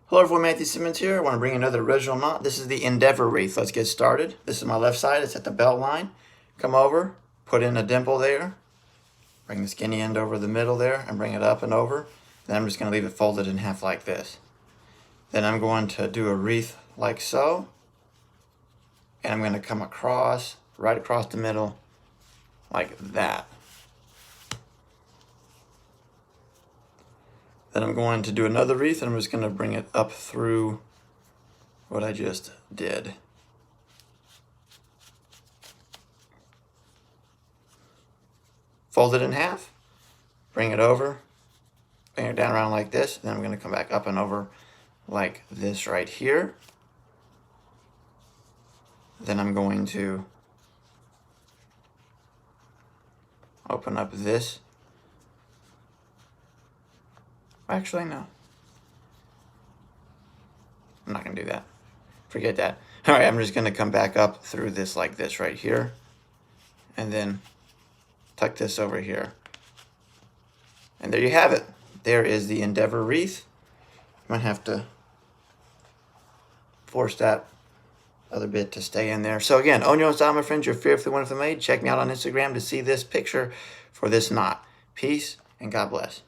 Hello everyone, Matthew Simmons here. I want to bring another original knot. This is the Endeavor Wreath. Let's get started. This is my left side. It's at the belt line. Come over, put in a dimple there. Bring the skinny end over the middle there and bring it up and over. Then I'm just going to leave it folded in half like this. Then I'm going to do a wreath like so. And I'm going to come across, right across the middle, like that. Then I'm going to do another wreath, and I'm just going to bring it up through what I just did. Fold it in half, bring it over, bring it down around like this, then I'm going to come back up and over like this right here. Then I'm going to open up this. Actually, no. I'm not going to do that. Forget that. All right, I'm just going to come back up through this like this right here. And then tuck this over here. And there you have it. There is the Endeavor Wreath. I'm going to have to force that other bit to stay in there. So again, own your own style, my friends. You're fearfully wonderfully made. Check me out on Instagram to see this picture for this knot. Peace and God bless.